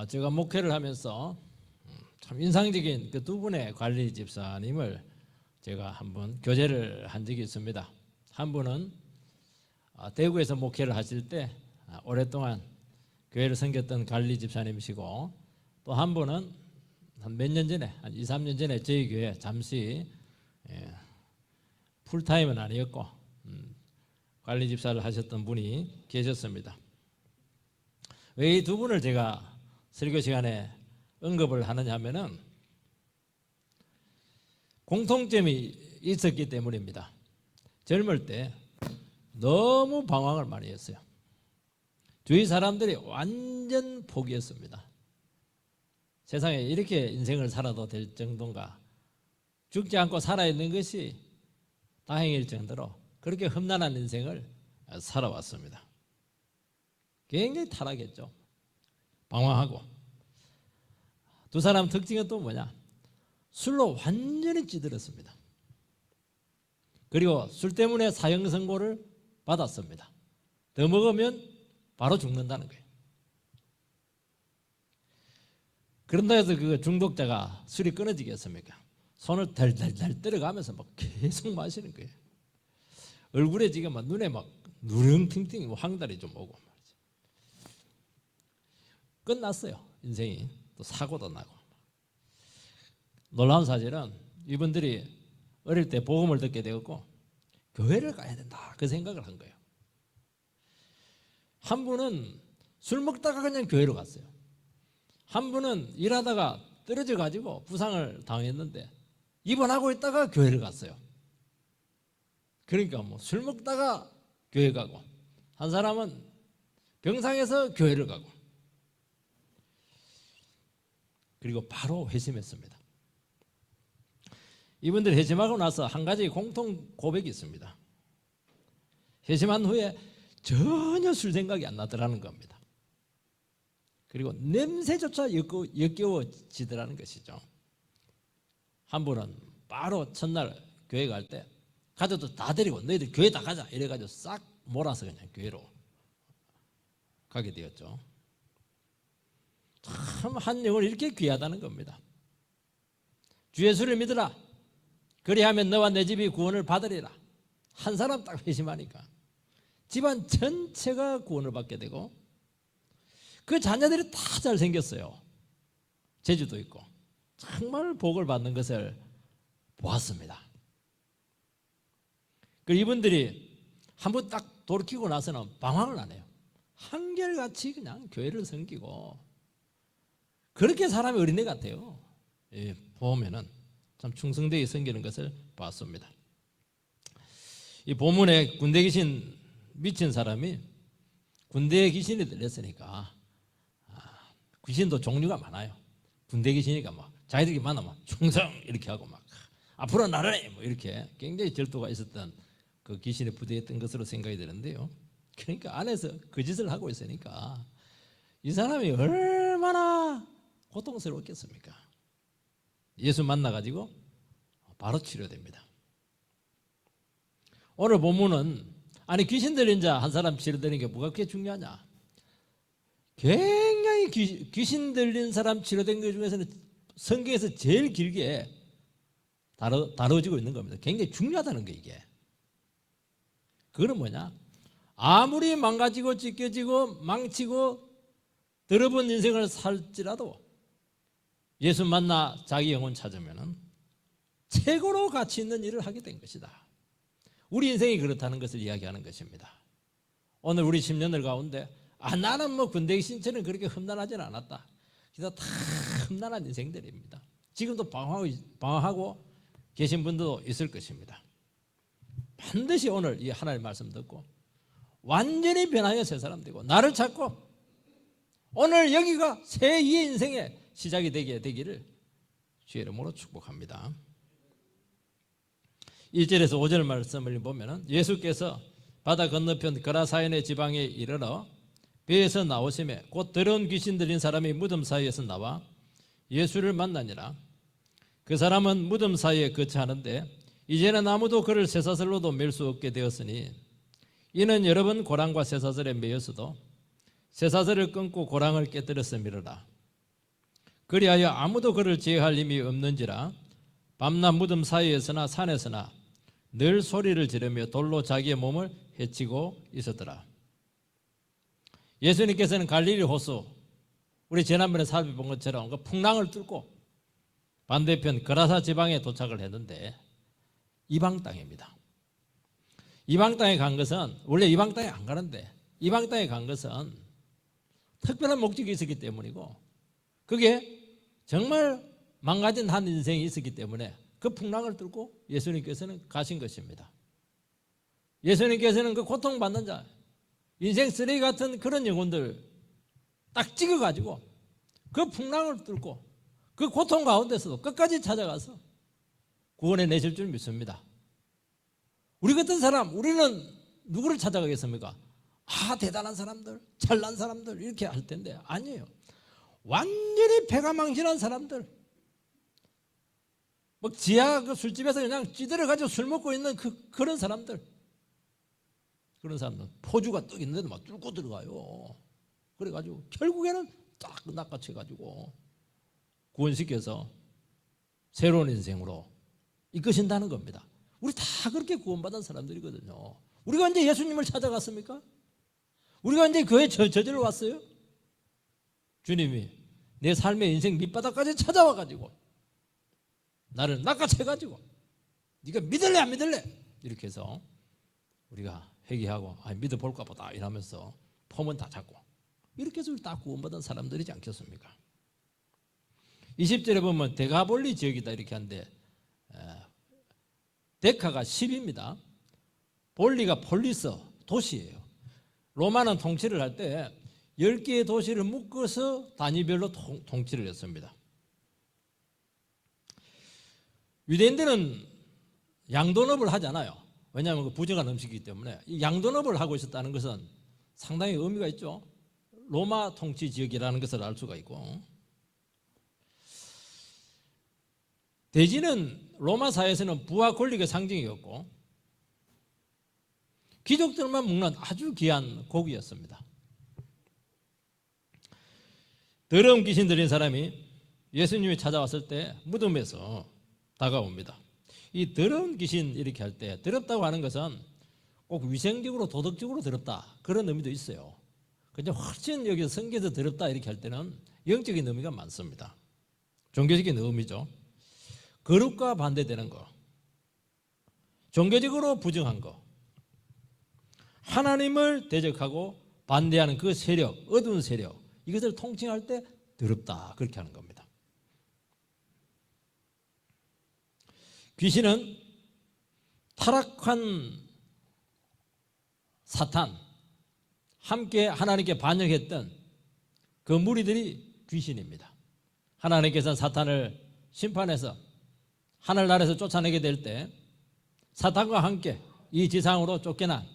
제가 목회를 하면서 참 인상적인 그 두 분의 관리 집사님을 제가 한번 교제를 한 적이 있습니다. 한 분은 대구에서 목회를 하실 때 오랫동안 교회를 섬겼던 관리 집사님이시고, 또 한 분은 한 몇 년 전에, 한 2, 3년 전에 저희 교회 잠시 풀타임은 아니었고 관리 집사를 하셨던 분이 계셨습니다. 왜 이 두 분을 제가 설교 시간에 언급을 하느냐 하면은 공통점이 있었기 때문입니다. 젊을 때 너무 방황을 많이 했어요. 주위 사람들이 완전 포기했습니다. 세상에 이렇게 인생을 살아도 될 정도인가, 죽지 않고 살아있는 것이 다행일 정도로 그렇게 험난한 인생을 살아왔습니다. 굉장히 타락했죠. 방황하고. 두 사람 특징은 또 뭐냐? 술로 완전히 찌들었습니다. 그리고 술 때문에 사형 선고를 받았습니다. 더 먹으면 바로 죽는다는 거예요. 그런다 해서 그 중독자가 술이 끊어지겠습니까? 손을 달달달 때려가면서 막 계속 마시는 거예요. 얼굴에 지금 막 눈에 막 누렁팅팅 황달이 좀 오고 말이죠. 끝났어요. 인생이. 또 사고도 나고. 놀라운 사실은 이분들이 어릴 때 복음을 듣게 되었고 교회를 가야 된다 그 생각을 한 거예요. 한 분은 술 먹다가 그냥 교회로 갔어요. 한 분은 일하다가 떨어져 가지고 부상을 당했는데 입원하고 있다가 교회를 갔어요. 그러니까 뭐 술 먹다가 교회 가고, 한 사람은 병상에서 교회를 가고, 그리고 바로 회심했습니다. 이분들 회심하고 나서 한 가지 공통 고백이 있습니다. 회심한 후에 전혀 술 생각이 안 나더라는 겁니다. 그리고 냄새조차 역겨워지더라는 것이죠. 한 분은 바로 첫날 교회 갈 때 가족들 다 데리고 너희들 교회 다 가자 이래가지고 싹 몰아서 그냥 교회로 가게 되었죠. 참 한 영혼 이렇게 귀하다는 겁니다. 주 예수를 믿으라. 그리하면 너와 내 집이 구원을 받으리라. 한 사람 딱 회심하니까 집안 전체가 구원을 받게 되고, 그 자녀들이 다 잘생겼어요. 재주도 있고 정말 복을 받는 것을 보았습니다. 그리고 이분들이 한번 딱 돌이키고 나서는 방황을 안 해요. 한결같이 그냥 교회를 섬기고, 그렇게 사람이 어린애 같아요. 예, 보면은 참 충성되게 섬기는 것을 봤습니다. 이 본문에 군대 귀신 미친 사람이 군대에 귀신이 들렸으니까, 귀신도 종류가 많아요. 군대 귀신이니까 막 자기들이 만나면 충성 이렇게 하고 막 앞으로 나르네 뭐 이렇게 굉장히 절도가 있었던 그 귀신의 부대였던 것으로 생각이 되는데요. 그러니까 안에서 그 짓을 하고 있으니까 이 사람이 얼마나 고통스러웠겠습니까? 예수 만나가지고 바로 치료됩니다. 오늘 본문은 귀신 들린 자 한 사람 치료되는 게 뭐가 그렇게 중요하냐? 굉장히 귀신 들린 사람 치료된 것 중에서는 성경에서 제일 길게 다뤄지고 있는 겁니다. 굉장히 중요하다는 거 이게. 그거는 뭐냐? 아무리 망가지고 찢겨지고 망치고 더러운 인생을 살지라도 예수 만나 자기 영혼 찾으면은 최고로 가치 있는 일을 하게 된 것이다. 우리 인생이 그렇다는 것을 이야기하는 것입니다. 오늘 우리 10년들 가운데 나는 뭐 군대 귀신처럼 그렇게 험난하지는 않았다. 그래서 다 험난한 인생들입니다. 지금도 방황하고 계신 분도 있을 것입니다. 반드시 오늘 이 하나님의 말씀 듣고 완전히 변하여 새 사람 되고 나를 찾고 오늘 여기가 새 2의 인생의 시작이 되게 되기를 주의 이름으로 축복합니다. 1절에서 5절 말씀을 보면 예수께서 바다 건너편 거라사인의 지방에 이르러 배에서 나오시매 곧 더러운 귀신 들린 사람이 무덤 사이에서 나와 예수를 만나니라. 그 사람은 무덤 사이에 거처하는데 이제는 아무도 그를 쇠사슬로도 맬 수 없게 되었으니 이는 여러 번 고랑과 쇠사슬에 매였어도 쇠사슬을 끊고 고랑을 깨뜨려서 밀어라. 그리하여 아무도 그를 제어할 힘이 없는지라 밤낮 무덤 사이에서나 산에서나 늘 소리를 지르며 돌로 자기의 몸을 해치고 있었더라. 예수님께서는 갈릴리 호수, 우리 지난번에 살펴본 것처럼 그 풍랑을 뚫고 반대편 거라사 지방에 도착을 했는데 이방 땅입니다. 이방 땅에 간 것은, 원래 이방 땅에 안 가는데 이방 땅에 간 것은 특별한 목적이 있었기 때문이고, 그게 정말 망가진 한 인생이 있었기 때문에 그 풍랑을 뚫고 예수님께서는 가신 것입니다. 예수님께서는 그 고통받는 자, 인생 쓰레기 같은 그런 영혼들 딱 찍어가지고 그 풍랑을 뚫고 그 고통 가운데서도 끝까지 찾아가서 구원해 내실 줄 믿습니다. 우리 같은 사람, 우리는 누구를 찾아가겠습니까? 대단한 사람들, 잘난 사람들 이렇게 할 텐데 아니에요. 완전히 배가 망신한 사람들, 뭐 지하 그 술집에서 그냥 찌들어가지고 술 먹고 있는 그런 사람들, 그런 사람들 포주가 떡 있는데도 막 뚫고 들어가요. 그래가지고 결국에는 딱 낚아채가지고 구원시켜서 새로운 인생으로 이끄신다는 겁니다. 우리 다 그렇게 구원받은 사람들이거든요. 우리가 언제 예수님을 찾아갔습니까? 우리가 언제 교회 저절로 왔어요? 주님이 내 삶의 인생 밑바닥까지 찾아와가지고 나를 낚아채가지고 네가 믿을래 안 믿을래? 이렇게 해서 우리가 회개하고 믿어볼까 보다 이러면서 폼은 다 잡고 이렇게 해서 다 구원받은 사람들이지 않겠습니까? 20절에 보면 데가볼리 지역이다 이렇게 하는데 데카가 10입니다. 볼리가 폴리스, 도시예요. 로마는 통치를 할 때 10개의 도시를 묶어서 단위별로 통치를 했습니다. 유대인들은 양돈업을 하잖아요. 왜냐하면 그 부정한 음식이기 때문에 이 양돈업을 하고 있었다는 것은 상당히 의미가 있죠. 로마 통치 지역이라는 것을 알 수가 있고, 돼지는 로마 사회에서는 부와 권력의 상징이었고 귀족들만 먹는 아주 귀한 고기였습니다. 더러운 귀신 들린 사람이 예수님이 찾아왔을 때 무덤에서 다가옵니다. 이 더러운 귀신 이렇게 할 때, 더럽다고 하는 것은 꼭 위생적으로 도덕적으로 더럽다 그런 의미도 있어요. 근데 훨씬 여기서 성경에서 더럽다 이렇게 할 때는 영적인 의미가 많습니다. 종교적인 의미죠. 거룩과 반대되는 거, 종교적으로 부정한 거, 하나님을 대적하고 반대하는 그 세력, 어두운 세력, 이것을 통칭할 때 더럽다 그렇게 하는 겁니다. 귀신은 타락한 사탄, 함께 하나님께 반역했던 그 무리들이 귀신입니다. 하나님께서는 사탄을 심판해서 하늘나라에서 쫓아내게 될 때 사탄과 함께 이 지상으로 쫓겨난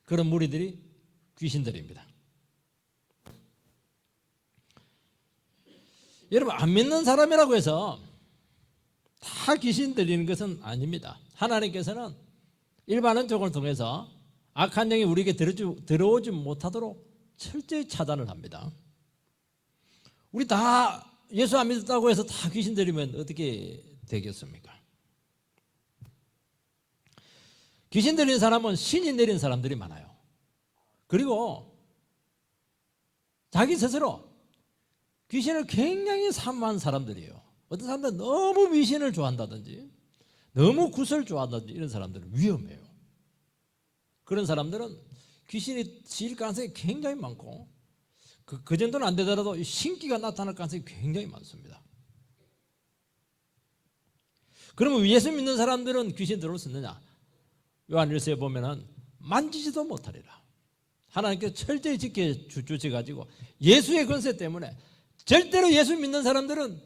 그런 무리들이 귀신들입니다. 여러분, 안 믿는 사람이라고 해서 다 귀신 들리는 것은 아닙니다. 하나님께서는 일반론적을 통해서 악한 영이 우리에게 들어오지 못하도록 철저히 차단을 합니다. 우리 다 예수 안 믿었다고 해서 다 귀신 들리면 어떻게 되겠습니까? 귀신 들린 사람은 신이 내린 사람들이 많아요. 그리고 자기 스스로 귀신을 굉장히 사모하는 사람들이에요. 어떤 사람들은 너무 미신을 좋아한다든지 너무 굿을 좋아한다든지 이런 사람들은 위험해요. 그런 사람들은 귀신이 지을 가능성이 굉장히 많고 그 정도는 안 되더라도 신기가 나타날 가능성이 굉장히 많습니다. 그러면 예수 믿는 사람들은 귀신 들어올 수 있느냐? 요한일서에 보면은 만지지도 못하리라. 하나님께서 철저히 지켜주셔가지고 예수의 권세 때문에 절대로 예수 믿는 사람들은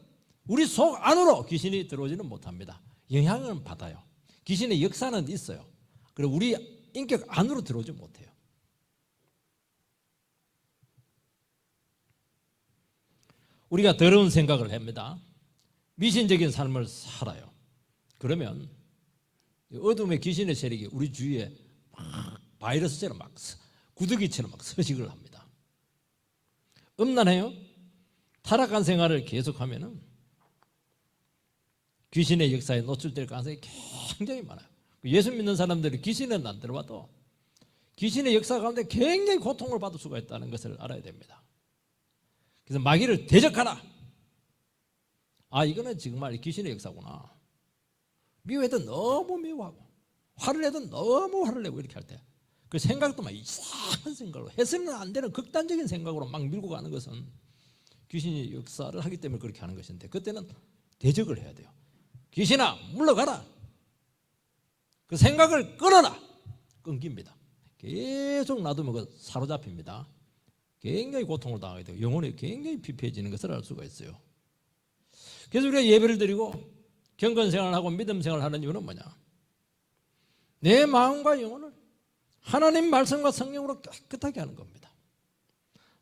우리 속 안으로 귀신이 들어오지는 못합니다. 영향은 받아요. 귀신의 역사는 있어요. 그리고 우리 인격 안으로 들어오지 못해요. 우리가 더러운 생각을 합니다. 미신적인 삶을 살아요. 그러면 어둠의 귀신의 세력이 우리 주위에 막 바이러스처럼 막 구더기처럼 막 서식을 합니다. 음란해요? 타락한 생활을 계속하면은 귀신의 역사에 노출될 가능성이 굉장히 많아요. 예수 믿는 사람들이 귀신은 안 들어봐도 귀신의 역사 가운데 굉장히 고통을 받을 수가 있다는 것을 알아야 됩니다. 그래서 마귀를 대적하라. 아, 이거는 정말 귀신의 역사구나. 미워해도 너무 미워하고 화를 내도 너무 화를 내고 이렇게 할 때 그 생각도 막 이상한 생각으로 해서는 안 되는 극단적인 생각으로 막 밀고 가는 것은 귀신이 역사를 하기 때문에 그렇게 하는 것인데, 그때는 대적을 해야 돼요. 귀신아, 물러가라. 그 생각을 끊어라. 끊깁니다. 계속 놔두면 그 사로잡힙니다. 굉장히 고통을 당하게 되고 영혼이 굉장히 피폐해지는 것을 알 수가 있어요. 그래서 우리가 예배를 드리고 경건 생활을 하고 믿음 생활을 하는 이유는 뭐냐? 내 마음과 영혼을 하나님 말씀과 성령으로 깨끗하게 하는 겁니다.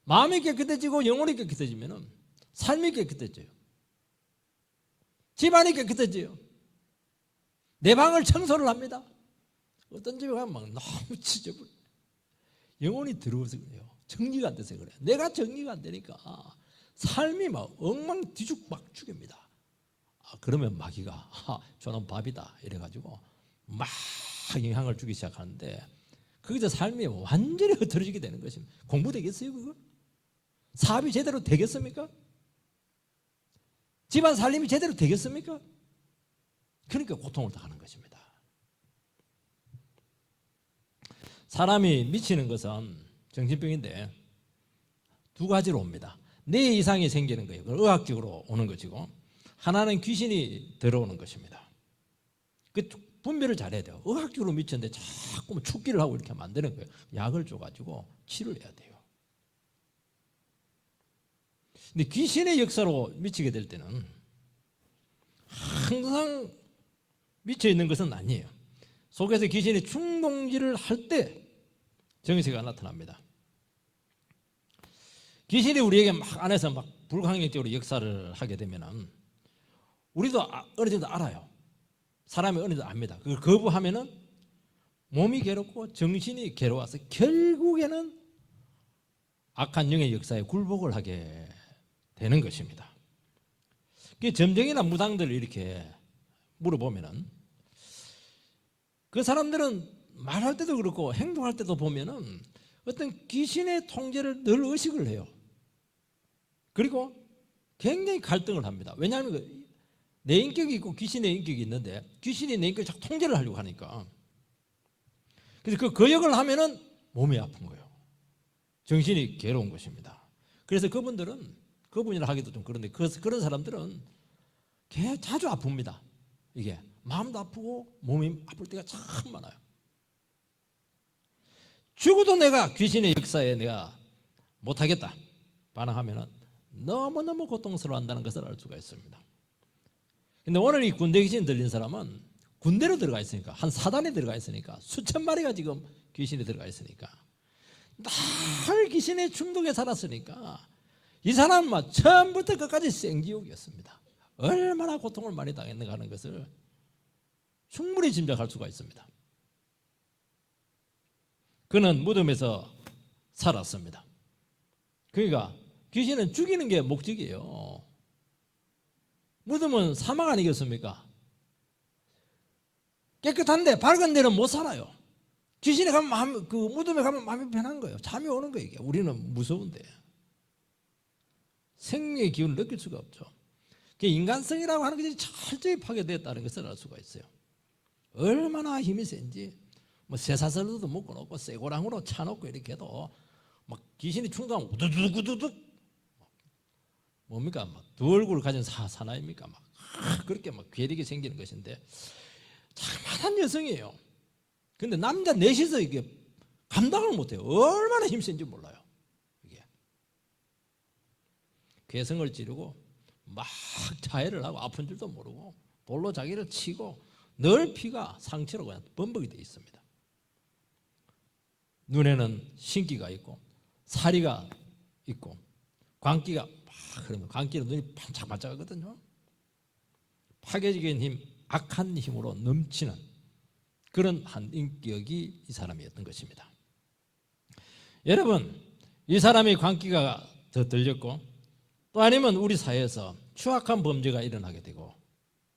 마음이 깨끗해지고 영혼이 깨끗해지면 삶이 깨끗해져요. 집안이 깨끗해져요. 내 방을 청소를 합니다. 어떤 집에 가면 막 너무 지저분해. 영혼이 더러워서 그래요. 정리가 안 돼서 그래요. 내가 정리가 안 되니까 삶이 막 엉망 뒤죽박죽입니다. 그러면 마귀가 저는 밥이다 이래가지고 막 영향을 주기 시작하는데, 거기서 삶이 완전히 흐트러지게 되는 것입니다. 공부되겠어요 그거? 사업이 제대로 되겠습니까? 집안 살림이 제대로 되겠습니까? 그러니까 고통을 당하는 것입니다. 사람이 미치는 것은 정신병인데 두 가지로 옵니다. 뇌 이상이 생기는 거예요. 그건 의학적으로 오는 것이고, 하나는 귀신이 들어오는 것입니다. 그 분별을 잘해야 돼요. 의학적으로 미쳤는데 자꾸 축기를 하고 이렇게 만드는 거예요. 약을 줘가지고 치료를 해야 돼요. 근데 귀신의 역사로 미치게 될 때는 항상 미쳐 있는 것은 아니에요. 속에서 귀신이 충동질을 할 때 정세가 나타납니다. 귀신이 우리에게 막 안에서 막 불강력적으로 역사를 하게 되면은 우리도 어느 정도 알아요. 사람이 어느 정도 압니다. 그걸 거부하면은 몸이 괴롭고 정신이 괴로워서 결국에는 악한 영의 역사에 굴복을 하게 되는 것입니다. 점쟁이나 무당들을 이렇게 물어보면은 그 사람들은 말할 때도 그렇고 행동할 때도 보면은 어떤 귀신의 통제를 늘 의식을 해요. 그리고 굉장히 갈등을 합니다. 왜냐하면 내 인격이 있고 귀신의 인격이 있는데 귀신이 내 인격을 자꾸 통제를 하려고 하니까, 그래서 그 거역을 하면은 몸이 아픈 거예요. 정신이 괴로운 것입니다. 그래서 그분이라 하기도 좀 그런데 그런 사람들은 자주 아픕니다. 이게 마음도 아프고 몸이 아플 때가 참 많아요. 죽어도 내가 귀신의 역사에 내가 못하겠다 반항하면은 너무너무 고통스러워한다는 것을 알 수가 있습니다. 근데 오늘 이 군대 귀신 들린 사람은 군대로 들어가 있으니까, 한 사단에 들어가 있으니까, 수천 마리가 지금 귀신이 들어가 있으니까, 늘 귀신에 중독에 살았으니까 이 사람은 처음부터 끝까지 생지옥이었습니다. 얼마나 고통을 많이 당했는가 하는 것을 충분히 짐작할 수가 있습니다. 그는 무덤에서 살았습니다. 그러니까 귀신은 죽이는 게 목적이에요. 무덤은 사막 아니겠습니까? 깨끗한데 밝은 데는 못 살아요. 귀신에 가면 그 무덤에 가면 마음이 편한 거예요. 잠이 오는 거예요. 우리는 무서운데 생명의 기운을 느낄 수가 없죠. 인간성이라고 하는 것이 철저히 파괴되었다는 것을 알 수가 있어요. 얼마나 힘이 센지 쇠사슬도 묶어놓고 쇠고랑으로 차놓고 이렇게 해도 막 귀신이 충동하면 우두둑우두둑 뭡니까? 막 두 얼굴을 가진 사나이입니까? 막 그렇게 막 괴력이 생기는 것인데, 장만한 여성이에요. 근데 남자 넷이서 이게 감당을 못해요. 얼마나 힘센지 몰라요. 이게 괴성을 지르고 막 자해를 하고 아픈 줄도 모르고 돌로 자기를 치고 늘 피가 상처로 그냥 범벅이 되어 있습니다. 눈에는 신기가 있고 사리가 있고 광기가 막 흐르면 광기는 눈이 반짝반짝하거든요. 파괴적인 힘, 악한 힘으로 넘치는 그런 한 인격이 이 사람이었던 것입니다. 여러분, 이 사람이 광기가 더 들렸고 또 아니면 우리 사회에서 추악한 범죄가 일어나게 되고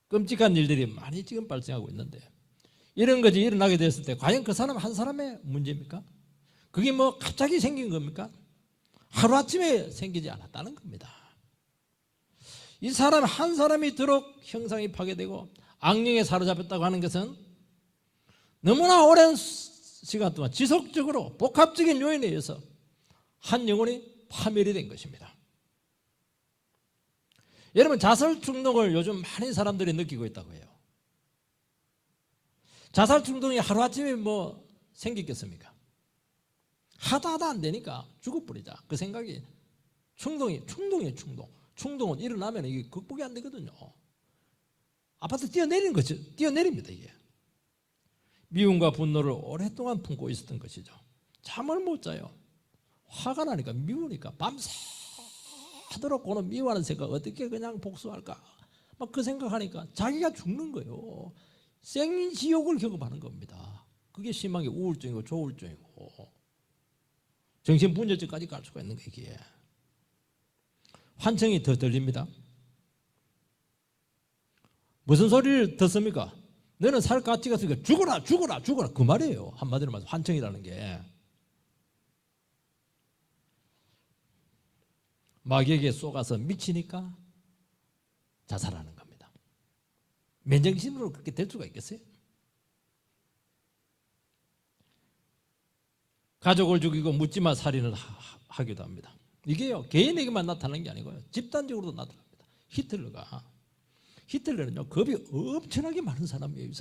끔찍한 일들이 많이 지금 발생하고 있는데 이런 것이 일어나게 됐을 때 과연 그 사람 한 사람의 문제입니까? 그게 뭐 갑자기 생긴 겁니까? 하루아침에 생기지 않았다는 겁니다. 이 사람 한 사람이 들어 형상이 파괴되고 악령에 사로잡혔다고 하는 것은 너무나 오랜 시간 동안 지속적으로 복합적인 요인에 의해서 한 영혼이 파멸이 된 것입니다. 여러분, 자살 충동을 요즘 많은 사람들이 느끼고 있다고 해요. 자살 충동이 하루아침에 뭐 생기겠습니까? 하다 안 되니까 죽어버리자. 그 생각이 충동이에요. 충동은 일어나면 이게 극복이 안 되거든요. 아파트 뛰어내리는 거죠. 뛰어내립니다, 이게. 미움과 분노를 오랫동안 품고 있었던 것이죠. 잠을 못 자요. 화가 나니까, 미우니까 밤새도록 고는 미워하는 생각, 어떻게 그냥 복수할까? 막 그 생각하니까 자기가 죽는 거예요. 생지옥을 경험하는 겁니다. 그게 심하게 우울증이고 조울증이고 정신분열증까지 갈 수가 있는 거예요, 이게. 환청이 더 들립니다. 무슨 소리를 듣습니까? 너는 살 가치가 없으니까 죽어라 그 말이에요. 한마디로 말해서 환청이라는 게. 마귀에게 쏘가서 미치니까 자살하는 겁니다. 맨정신으로 그렇게 될 수가 있겠어요? 가족을 죽이고 묻지마 살인을 하기도 합니다. 이게요, 개인에게만 나타나는 게 아니고요, 집단적으로도 나타납니다. 히틀러는요, 겁이 엄청나게 많은 사람이에요. 이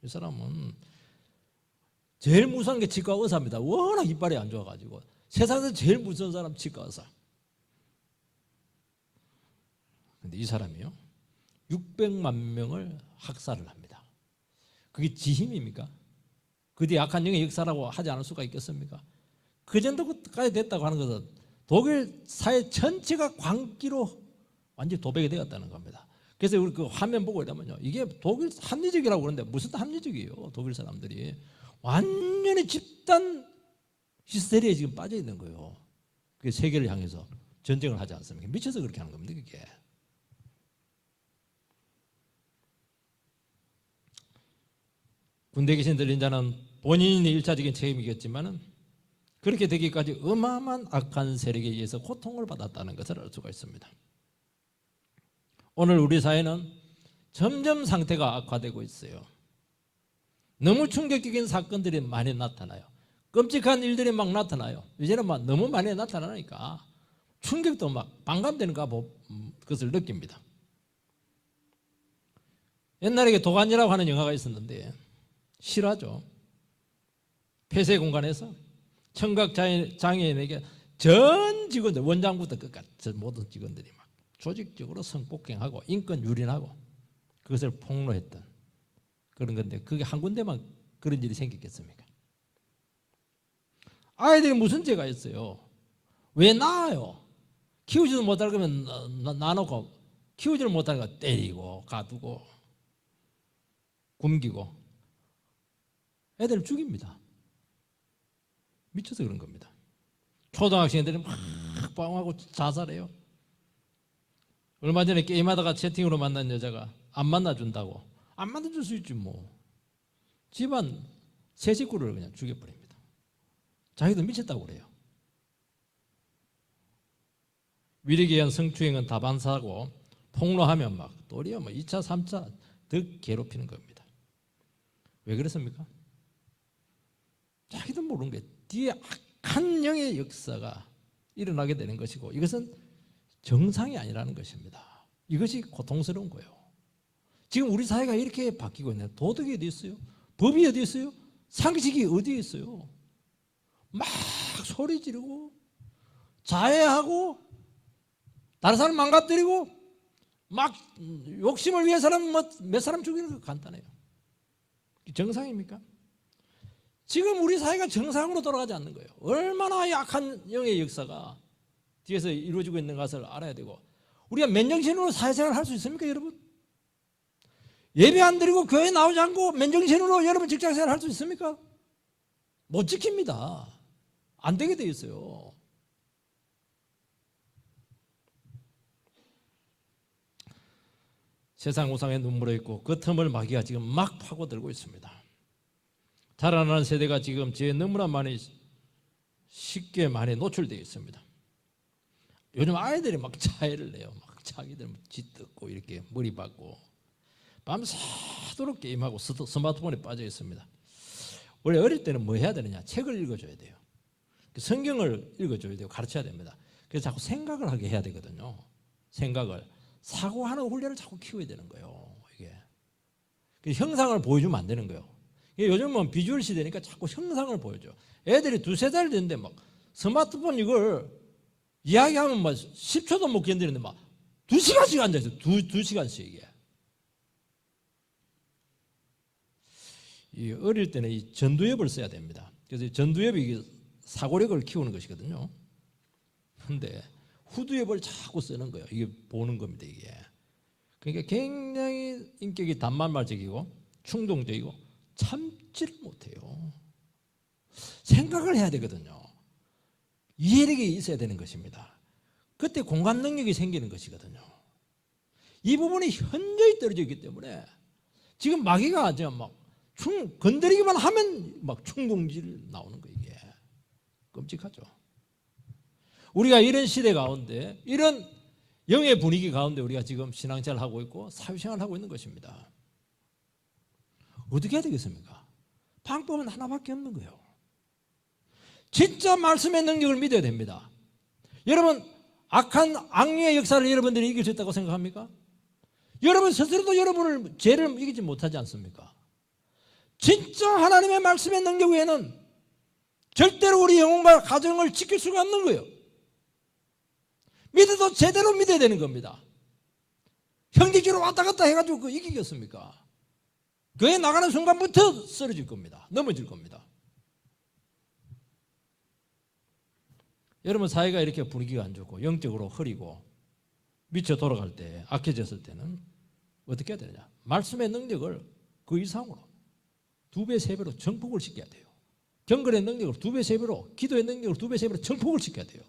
사람은 제일 무서운 게 치과 의사입니다. 워낙 이빨이 안 좋아가지고 세상에서 제일 무서운 사람 치과 의사. 근데 이 사람이요, 600만 명을 학살을 합니다. 그게 지 힘입니까? 그 뒤에 악한 영의 역사라고 하지 않을 수가 있겠습니까? 그 정도까지 됐다고 하는 것은 독일 사회 전체가 광기로 완전히 도배가 되었다는 겁니다. 그래서 우리 그 화면 보고 이러면요, 이게 독일 합리적이라고 그러는데 무슨 합리적이에요? 독일 사람들이 완전히 집단 히스테리에 지금 빠져 있는 거예요. 그 세계를 향해서 전쟁을 하지 않습니까? 미쳐서 그렇게 하는 겁니다, 그게. 군대에 계신 들린 자는 본인의 일차적인 책임이겠지만은 그렇게 되기까지 어마어마한 악한 세력에 의해서 고통을 받았다는 것을 알 수가 있습니다. 오늘 우리 사회는 점점 상태가 악화되고 있어요. 너무 충격적인 사건들이 많이 나타나요. 끔찍한 일들이 막 나타나요. 이제는 막 너무 많이 나타나니까 충격도 막 반감되는가 그것을 느낍니다. 옛날에 도가니라고 하는 영화가 있었는데 실화죠. 폐쇄 공간에서 청각 장애인에게 전 직원들, 원장부터 끝까지 모든 직원들이 막 조직적으로 성폭행하고 인권 유린하고 그것을 폭로했던 그런 건데, 그게 한 군데만 그런 일이 생겼겠습니까? 아이들이 무슨 죄가 있어요? 왜 낳아요? 키우지도 못할 거면 놔놓고, 키우지를 못하니까 때리고 가두고 굶기고 애들을 죽입니다. 미쳐서 그런 겁니다. 초등학생들이 막 방황하고 자살해요. 얼마 전에 게임하다가 채팅으로 만난 여자가 안 만나준다고. 안 만나줄 수 있지 뭐. 집안 세 식구를 그냥 죽여버립니다. 자기도 미쳤다고 그래요. 위력에 의한 성추행은 다반사고 폭로하면 막 도리어 뭐 2차, 3차 더 괴롭히는 겁니다. 왜 그렇습니까? 자기도 모르는 게 뒤에 악한 영의 역사가 일어나게 되는 것이고, 이것은 정상이 아니라는 것입니다. 이것이 고통스러운 거예요. 지금 우리 사회가 이렇게 바뀌고 있네요. 도덕이 어디 있어요? 법이 어디 있어요? 상식이 어디에 있어요? 막 소리 지르고 자해하고 다른 사람 망가뜨리고 막 욕심을 위해 몇 사람 죽이는 거 간단해요. 정상입니까? 지금 우리 사회가 정상으로 돌아가지 않는 거예요. 얼마나 약한 영의 역사가 뒤에서 이루어지고 있는 것을 알아야 되고, 우리가 맨정신으로 사회생활을 할 수 있습니까, 여러분? 예배 안 드리고 교회 나오지 않고 맨정신으로 여러분 직장생활 할 수 있습니까? 못 지킵니다. 안 되게 돼 있어요. 세상 우상에 눈물어 있고 그 틈을 마귀가 지금 막 파고들고 있습니다. 자라나는 세대가 지금 죄에 너무나 쉽게 많이 노출되어 있습니다. 요즘 아이들이 막 차이를 내요. 막 자기들 쥐뜯고 이렇게 머리 박고 밤새도록 게임하고 스마트폰에 빠져 있습니다. 원래 어릴 때는 뭐 해야 되느냐? 책을 읽어줘야 돼요. 성경을 읽어줘야 돼요. 가르쳐야 됩니다. 그래서 자꾸 생각을 하게 해야 되거든요. 생각을 사고하는 훈련을 자꾸 키워야 되는 거예요. 이게 형상을 보여주면 안 되는 거예요. 요즘은 비주얼 시대니까 자꾸 형상을 보여줘. 애들이 2-3살 됐는데 막 스마트폰 이걸 이야기하면 막 10초도 못 견디는데 막 2시간씩 앉아있어요. 2시간씩 이게. 이 어릴 때는 이 전두엽을 써야 됩니다. 그래서 전두엽이 이게 사고력을 키우는 것이거든요. 그런데 후두엽을 자꾸 쓰는 거예요. 이게 보는 겁니다. 이게. 그러니까 굉장히 인격이 단만말적이고 충동적이고 참지를 못해요. 생각을 해야 되거든요. 이해력이 있어야 되는 것입니다. 그때 공감 능력이 생기는 것이거든요. 이 부분이 현저히 떨어져 있기 때문에 지금 마귀가 막 건드리기만 하면 막 충동질 나오는 거예요. 이게 끔찍하죠. 우리가 이런 시대 가운데 이런 영의 분위기 가운데 우리가 지금 신앙생활을 하고 있고 사회생활을 하고 있는 것입니다. 어떻게 해야 되겠습니까? 방법은 하나밖에 없는 거예요. 진짜 말씀의 능력을 믿어야 됩니다. 여러분 악한 악령의 역사를 여러분들이 이길 수 있다고 생각합니까? 여러분 스스로도 여러분을 죄를 이기지 못하지 않습니까? 진짜 하나님의 말씀의 능력 외에는 절대로 우리 영혼과 가정을 지킬 수가 없는 거예요. 믿어도 제대로 믿어야 되는 겁니다. 형제끼리 왔다 갔다 해가지고 그거 이기겠습니까? 교회 나가는 순간부터 쓰러질 겁니다. 넘어질 겁니다. 여러분 사회가 이렇게 분위기가 안 좋고 영적으로 흐리고 미쳐 돌아갈 때 악해졌을 때는 어떻게 해야 되느냐? 말씀의 능력을 그 이상으로 2배, 3배로 정폭을 시켜야 돼요. 경건의 능력을 2배, 3배로, 기도의 능력을 2배, 3배로 정폭을 시켜야 돼요.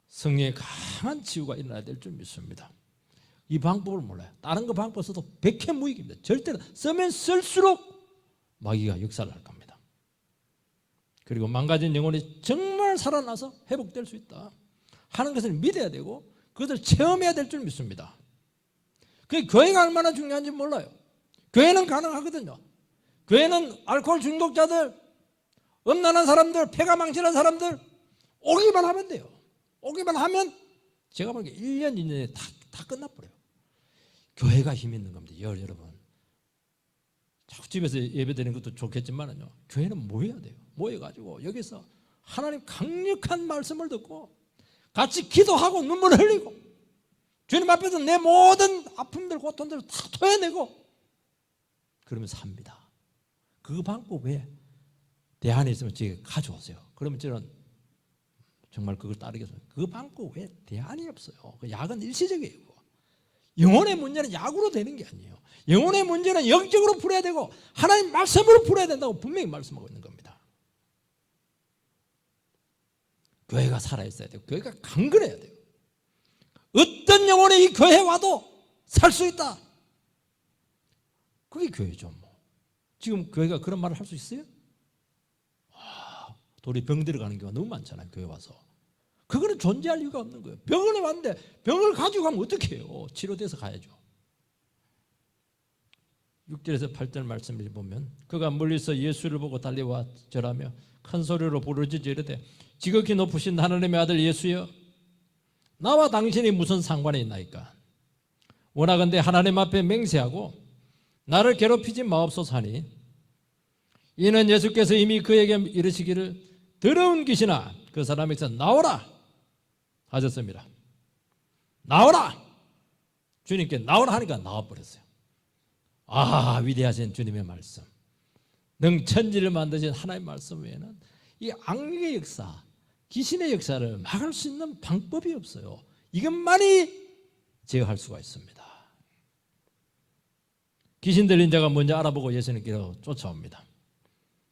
성령의 강한 치유가 일어나야 될 줄 믿습니다. 이 방법을 몰라요. 다른 거 방법 써도 백해무익입니다. 절대로 쓰면 쓸수록 마귀가 역사를 할 겁니다. 그리고 망가진 영혼이 정말 살아나서 회복될 수 있다 하는 것을 믿어야 되고 그것을 체험해야 될 줄 믿습니다. 그게 교회가 얼마나 중요한지 몰라요. 교회는 가능하거든요. 교회는 알코올 중독자들, 음란한 사람들, 폐가 망신한 사람들 오기만 하면 돼요. 오기만 하면 제가 보기에 1년, 2년에 다 끝나버려요. 교회가 힘 있는 겁니다. 여러분. 자꾸 집에서 예배드리는 것도 좋겠지만요. 교회는 모여야 돼요. 모여가지고 여기서 하나님 강력한 말씀을 듣고 같이 기도하고 눈물 흘리고 주님 앞에서 내 모든 아픔들, 고통들을 다 토해내고 그러면 삽니다. 그 방법에 대안이 있으면 제게 가져오세요. 그러면 저는 정말 그걸 따르겠습니다. 그 방법 외에 대안이 없어요. 그 약은 일시적이에요. 영혼의 문제는 약으로 되는 게 아니에요. 영혼의 문제는 영적으로 풀어야 되고 하나님 말씀으로 풀어야 된다고 분명히 말씀하고 있는 겁니다. 교회가 살아있어야 돼요. 교회가 강건해야 돼요. 어떤 영혼이 이 교회에 와도 살 수 있다. 그게 교회죠. 뭐. 지금 교회가 그런 말을 할 수 있어요? 돌이 병 들어가는 경우가 너무 많잖아요. 교회 와서. 그거는 존재할 이유가 없는 거예요. 병원에 왔는데 병을 가지고 가면 어떻게 해요? 치료돼서 가야죠. 6절에서 8절 말씀을 보면 그가 멀리서 예수를 보고 달려와 절하며 큰 소리로 부르짖어 이르되 지극히 높으신 하나님의 아들 예수여 나와 당신이 무슨 상관이 있나이까? 원하건대 하나님 앞에 맹세하고 나를 괴롭히지 마옵소서 하니 이는 예수께서 이미 그에게 이르시기를 더러운 귀신아 그 사람에게서 나오라 하셨습니다. 나오라! 주님께 나오라 하니까 나와버렸어요. 아, 위대하신 주님의 말씀. 능천지를 만드신 하나님의 말씀 외에는 이 악령의 역사, 귀신의 역사를 막을 수 있는 방법이 없어요. 이것만이 제어할 수가 있습니다. 귀신 들린 자가 먼저 알아보고 예수님께로 쫓아옵니다.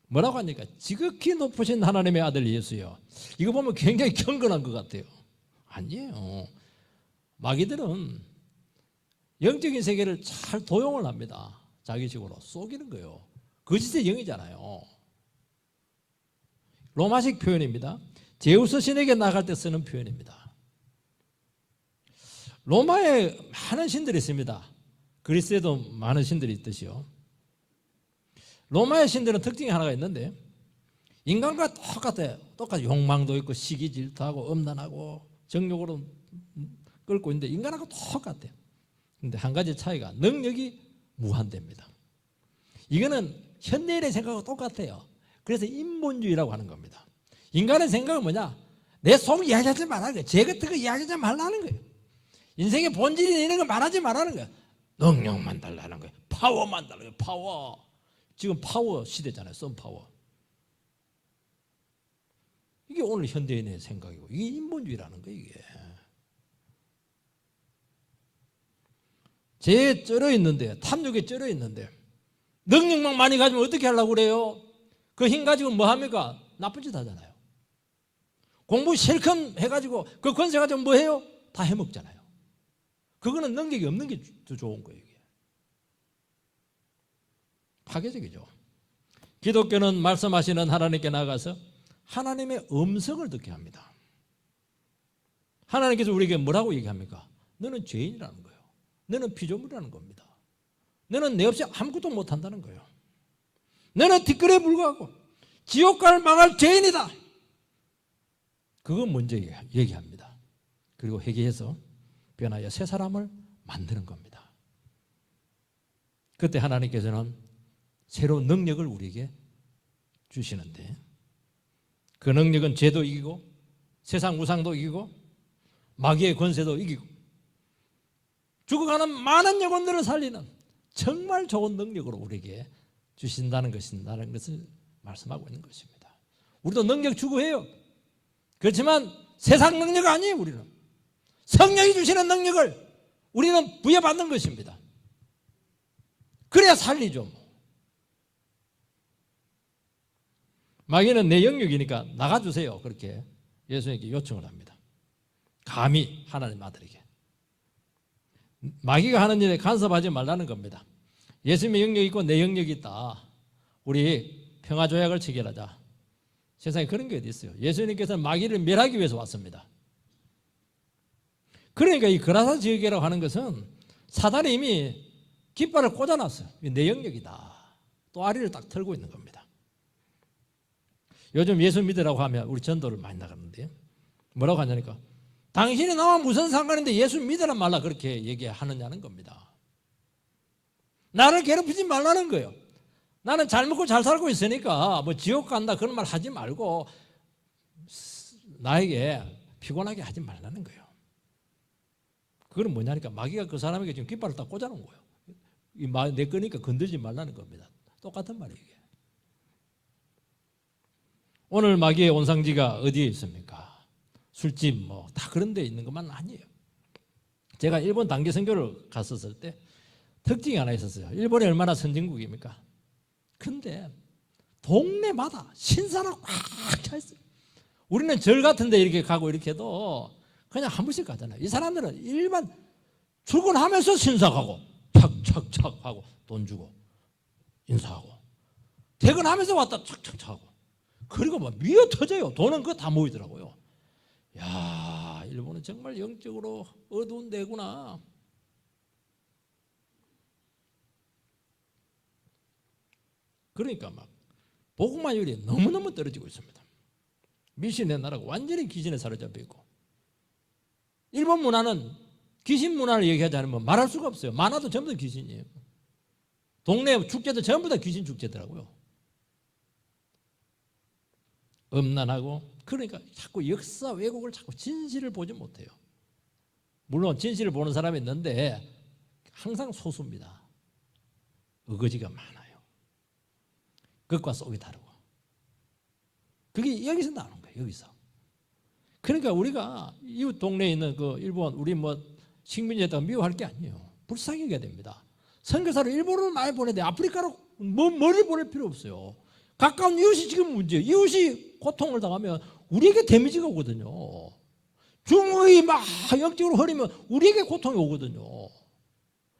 뭐라고 하니까 지극히 높으신 하나님의 아들 예수여. 이거 보면 굉장히 경건한 것 같아요. 아니에요. 마귀들은 영적인 세계를 잘 도용을 합니다. 자기식으로 속이는 거예요. 거짓의 영이잖아요. 로마식 표현입니다. 제우스 신에게 나갈 때 쓰는 표현입니다. 로마에 많은 신들이 있습니다. 그리스에도 많은 신들이 있듯이요. 로마의 신들은 특징이 하나가 있는데 인간과 똑같아요. 똑같이 욕망도 있고 시기 질투하고 음란하고 정욕으로 끌고 있는데 인간하고 똑같아요. 근데 한 가지 차이가 능력이 무한대입니다. 이거는 현대인의 생각하고 똑같아요. 그래서 인본주의라고 하는 겁니다. 인간의 생각은 뭐냐? 내 속 이야기하지 말라는 거예요. 제 같은 거 이야기하지 말라는 거예요. 인생의 본질이 이런 거 말하지 말라는 거예요. 능력만 달라는 거예요. 파워만 달라는 거예요. 파워. 지금 파워 시대잖아요. 썬파워. 이게 오늘 현대인의 생각이고 이게 인본주의라는 거예요. 이게. 죄에 쩔어 있는데, 탐욕에 쩔어 있는데 능력만 많이 가지면 어떻게 하려고 그래요? 그 힘 가지고 뭐 합니까? 나쁜 짓 하잖아요. 공부 실컷 해가지고 그 권세 가지고 뭐 해요? 다 해먹잖아요. 그거는 능력이 없는 게 더 좋은 거예요. 이게. 파괴적이죠. 기독교는 말씀하시는 하나님께 나가서 하나님의 음성을 듣게 합니다. 하나님께서 우리에게 뭐라고 얘기합니까? 너는 죄인이라는 거예요. 너는 피조물이라는 겁니다. 너는 내 없이 아무것도 못한다는 거예요. 너는 뒷거리에 불과하고 지옥 갈 망할 죄인이다. 그거 먼저 얘기합니다. 그리고 회개해서 변하여 새 사람을 만드는 겁니다. 그때 하나님께서는 새로운 능력을 우리에게 주시는데 그 능력은 죄도 이기고 세상 우상도 이기고 마귀의 권세도 이기고 죽어가는 많은 영혼들을 살리는 정말 좋은 능력으로 우리에게 주신다는 것을 말씀하고 있는 것입니다. 우리도 능력 추구해요. 그렇지만 세상 능력 아니에요. 우리는 성령이 주시는 능력을 우리는 부여받는 것입니다. 그래야 살리죠. 마귀는 내 영역이니까 나가주세요. 그렇게 예수님께 요청을 합니다. 감히 하나님 아들에게. 마귀가 하는 일에 간섭하지 말라는 겁니다. 예수님의 영역이 있고 내 영역이 있다. 우리 평화조약을 체결하자. 세상에 그런 게 어디 있어요. 예수님께서는 마귀를 멸하기 위해서 왔습니다. 그러니까 이 그라사 지역이라고 하는 것은 사단이 이미 깃발을 꽂아놨어요. 내 영역이다. 또 아리를 딱 털고 있는 겁니다. 요즘 예수 믿으라고 하면 우리 전도를 많이 나가는데 뭐라고 하냐니까 당신이 나와 무슨 상관인데 예수 믿으라 말라 그렇게 얘기하느냐는 겁니다. 나를 괴롭히지 말라는 거예요. 나는 잘 먹고 잘 살고 있으니까 뭐 지옥 간다 그런 말 하지 말고 나에게 피곤하게 하지 말라는 거예요. 그건 뭐냐니까 마귀가 그 사람에게 지금 깃발을 딱 꽂아놓은 거예요. 내 거니까 건들지 말라는 겁니다. 똑같은 말이에요. 오늘 마귀의 온상지가 어디에 있습니까? 술집 뭐 다 그런 데 있는 것만 아니에요. 제가 일본 단기 선교를 갔었을 때 특징이 하나 있었어요. 일본이 얼마나 선진국입니까? 근데 동네마다 신사랑 꽉 차 있어요. 우리는 절 같은 데 이렇게 가고 이렇게 해도 그냥 한 번씩 가잖아요. 이 사람들은 일반 출근하면서 신사 가고 착착착 하고 돈 주고 인사하고 퇴근하면서 왔다 착착착 하고 그리고 막 미어 터져요. 돈은 그거 다 모이더라고요. 야, 일본은 정말 영적으로 어두운 데구나. 그러니까 막 복음화율이 너무너무 떨어지고 있습니다. 미신의 나라가 완전히 귀신에 사로잡혀 있고 일본 문화는 귀신 문화를 얘기하지 않으면 말할 수가 없어요. 만화도 전부 다 귀신이에요. 동네 축제도 전부 다 귀신 축제더라고요. 음란하고 그러니까 자꾸 역사 왜곡을 자꾸 진실을 보지 못해요. 물론 진실을 보는 사람이 있는데 항상 소수입니다. 어거지가 많아요. 극과 속이 다르고 그게 여기서 나오는 거예요. 여기서. 그러니까 우리가 이웃 동네에 있는 그 일본 우리 뭐 식민지에다가 미워할 게 아니에요. 불쌍히 여겨야 됩니다. 선교사를 일본으로 많이 보내야 돼. 아프리카로 멀리 보낼 필요 없어요. 가까운 이웃이 지금 문제예요. 이웃이 고통을 당하면 우리에게 데미지가 오거든요. 중국이 막 영적으로 흐리면 우리에게 고통이 오거든요.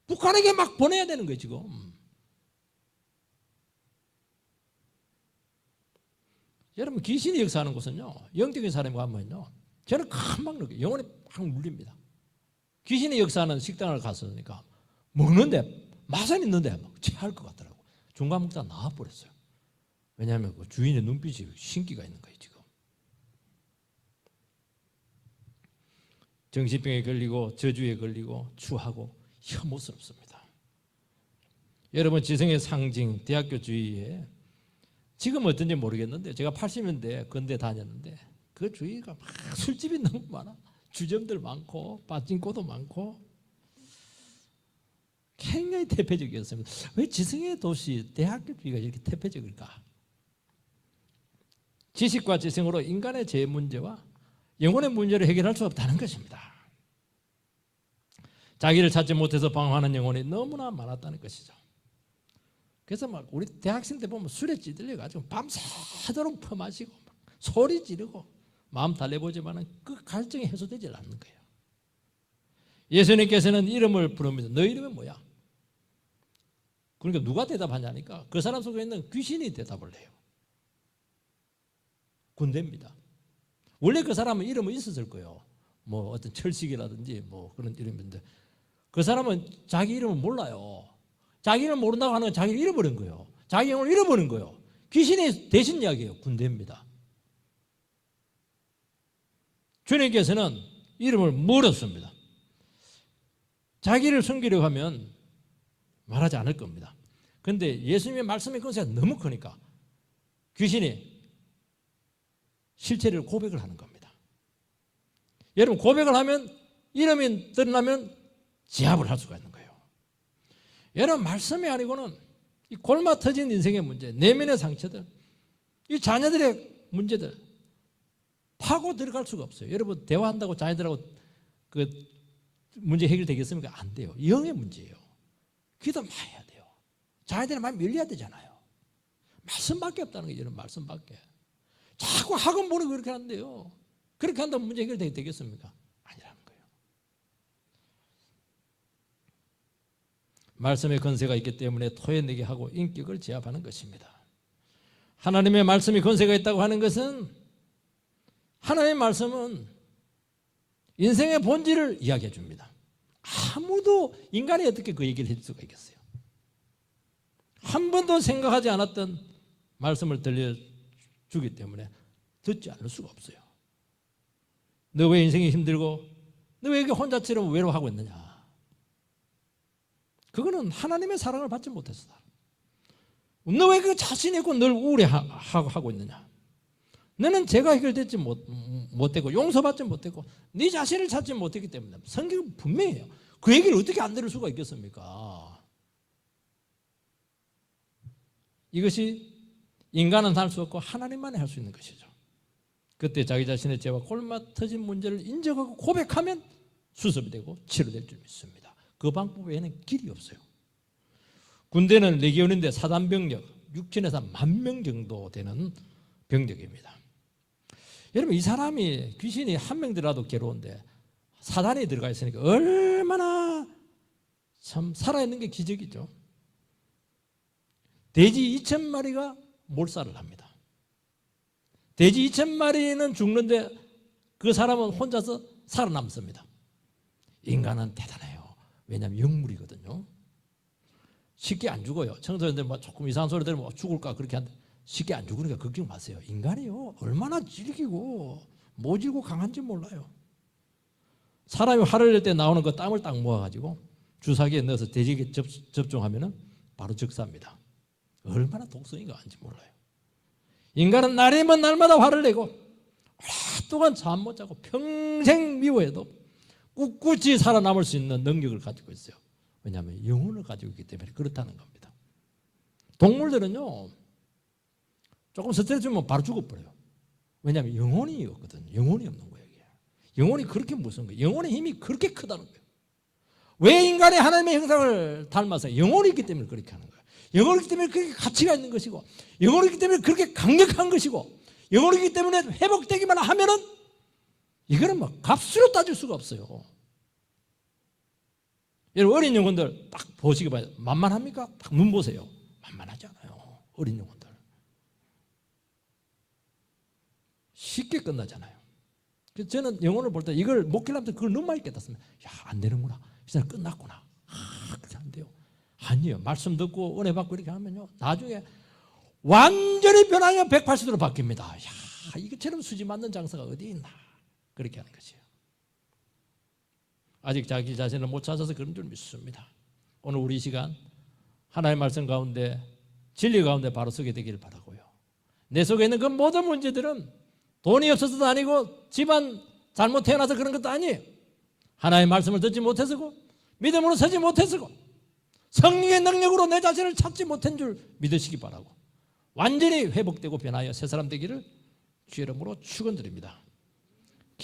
북한에게 막 보내야 되는 거예요 지금. 여러분 귀신이 역사하는 곳은요 영적인 사람이 가면요 저는 금방 느껴요. 영혼이 막 물립니다. 귀신이 역사하는 식당을 갔으니까 먹는데 맛은 있는데 막 체할 것 같더라고. 중간 먹다가 나와버렸어요. 왜냐하면 그 주인의 눈빛이 신기가 있는 거예요 지금. 정신병에 걸리고 저주에 걸리고 추하고 혐오스럽습니다. 여러분 지성의 상징 대학교 주위에 지금 어떤지 모르겠는데 제가 80년대 건대 다녔는데 그 주위가 막 술집이 너무 많아. 주점들 많고 빠진코도 많고 굉장히 태폐적이었습니다. 왜 지성의 도시 대학교 주위가 이렇게 태폐적일까? 지식과 지성으로 인간의 제 문제와 영혼의 문제를 해결할 수 없다는 것입니다. 자기를 찾지 못해서 방황하는 영혼이 너무나 많았다는 것이죠. 그래서 막 우리 대학생 때 보면 술에 찌들려 가지고 밤새도록 퍼마시고 막 소리 지르고 마음 달래보지만 그 갈증이 해소되지 않는 거예요. 예수님께서는 이름을 부릅니다. 너 이름은 뭐야? 그러니까 누가 대답하냐니까 그 사람 속에 있는 귀신이 대답을 해요. 군대입니다. 원래 그 사람은 이름은 있었을 거예요. 뭐 어떤 철식이라든지 뭐 그런 이름인데 그 사람은 자기 이름을 몰라요. 자기 이름을 모른다고 하는 건 자기를 잃어버린 거예요. 자기 영혼을 잃어버린 거예요. 귀신이 대신 이야기예요. 군대입니다. 주님께서는 이름을 물었습니다. 자기를 숨기려고 하면 말하지 않을 겁니다. 그런데 예수님의 말씀의 권세가 너무 크니까 귀신이 실체를 고백을 하는 겁니다. 여러분 고백을 하면 이름이 드러나면 제압을 할 수가 있는 거예요. 여러분 말씀이 아니고는 이 골마 터진 인생의 문제, 내면의 상처들, 이 자녀들의 문제들 파고 들어갈 수가 없어요. 여러분 대화한다고 자녀들하고 그 문제 해결되겠습니까? 안 돼요. 영의 문제예요. 기도 많이 해야 돼요. 자녀들이 많이 밀려야 되잖아요. 말씀밖에 없다는 거예요. 이런 말씀밖에. 자꾸 학원 보내고 그렇게 한대요. 그렇게 한다면 문제 해결되겠습니까? 아니라는 거예요. 말씀의 권세가 있기 때문에 토해내게 하고 인격을 제압하는 것입니다. 하나님의 말씀이 권세가 있다고 하는 것은 하나님의 말씀은 인생의 본질을 이야기해 줍니다. 아무도 인간이 어떻게 그 얘기를 할 수가 있겠어요? 한 번도 생각하지 않았던 말씀을 들려주기 때문에 듣지 않을 수가 없어요. 너 왜 인생이 힘들고 너 왜 이렇게 혼자처럼 외로워하고 있느냐? 그거는 하나님의 사랑을 받지 못했어. 너 왜 그 자신 있고 늘 우울해하고 있느냐? 너는 죄가 해결되지 못되고 용서받지 못했고 네 자신을 찾지 못했기 때문에 성경은 분명해요. 그 얘기를 어떻게 안 들을 수가 있겠습니까? 이것이 인간은 할 수 없고 하나님만이 할 수 있는 것이죠. 그때 자기 자신의 죄와 골마 터진 문제를 인정하고 고백하면 수습이 되고 치료될 줄 믿습니다. 그 방법 외에는 길이 없어요. 군대는 레기온인데 사단병력 6천에서 10,000명 정도 되는 병력입니다. 여러분 이 사람이 귀신이 한 명 들어도 괴로운데 사단이 들어가 있으니까 얼마나 참 살아있는 게 기적이죠. 돼지 2,000마리가 몰살을 합니다. 돼지 2,000마리는 죽는데 그 사람은 혼자서 살아남습니다. 인간은 대단해요. 왜냐하면 영물이거든요. 쉽게 안 죽어요. 청소년들 뭐 조금 이상한 소리 들으면 죽을까 그렇게 하는데 쉽게 안 죽으니까 걱정 마세요. 인간이요 얼마나 질기고 모질고 강한지 몰라요. 사람이 화를 낼 때 나오는 그 땀을 딱 모아가지고 주사기에 넣어서 돼지에게 접종하면 바로 즉사합니다. 얼마나 독성이가 한지 몰라요. 인간은 날이면 날마다 화를 내고 오랫동안 잠 못 자고 평생 미워해도 꿋꿋이 살아남을 수 있는 능력을 가지고 있어요. 왜냐하면 영혼을 가지고 있기 때문에 그렇다는 겁니다. 동물들은요 조금 스트레스 주면 바로 죽어버려요. 왜냐하면 영혼이 없거든요. 영혼이 없는 거예요. 영혼이 그렇게 무서운 거예요. 영혼의 힘이 그렇게 크다는 거예요. 왜 인간이 하나님의 형상을 닮아서 영혼이 있기 때문에 그렇게 하는 거예요. 영혼이 있기 때문에 그렇게 가치가 있는 것이고 영혼이 있기 때문에 그렇게 강력한 것이고 영혼이 있기 때문에 회복되기만 하면은 이거는 뭐 값으로 따질 수가 없어요. 여러분 어린 영혼들 딱 보시기 봐요. 만만합니까? 딱 눈 보세요. 만만하지 않아요. 어린 영혼들. 쉽게 끝나잖아요. 그래서 저는 영혼을 볼 때 이걸 목회하면서 그걸 너무 많이 깨닫습니다. 야, 안 되는구나. 이 사람 끝났구나. 그렇게 안 돼요. 아니에요. 말씀 듣고 은혜 받고 이렇게 하면요. 나중에 완전히 변하여 180도로 바뀝니다. 야, 이것처럼 수지 맞는 장사가 어디 있나. 그렇게 하는 것이에요. 아직 자기 자신을 못 찾아서 그런 줄 믿습니다. 오늘 우리 시간 하나님의 말씀 가운데 진리 가운데 바로 서게 되기를 바라고요. 내 속에 있는 그 모든 문제들은 돈이 없어서도 아니고 집안 잘못 태어나서 그런 것도 아니에요. 하나님의 말씀을 듣지 못해서고 믿음으로 서지 못해서고 성령의 능력으로 내 자신을 찾지 못한 줄 믿으시기 바라고 완전히 회복되고 변하여 새 사람 되기를 주의 이름으로 축원드립니다.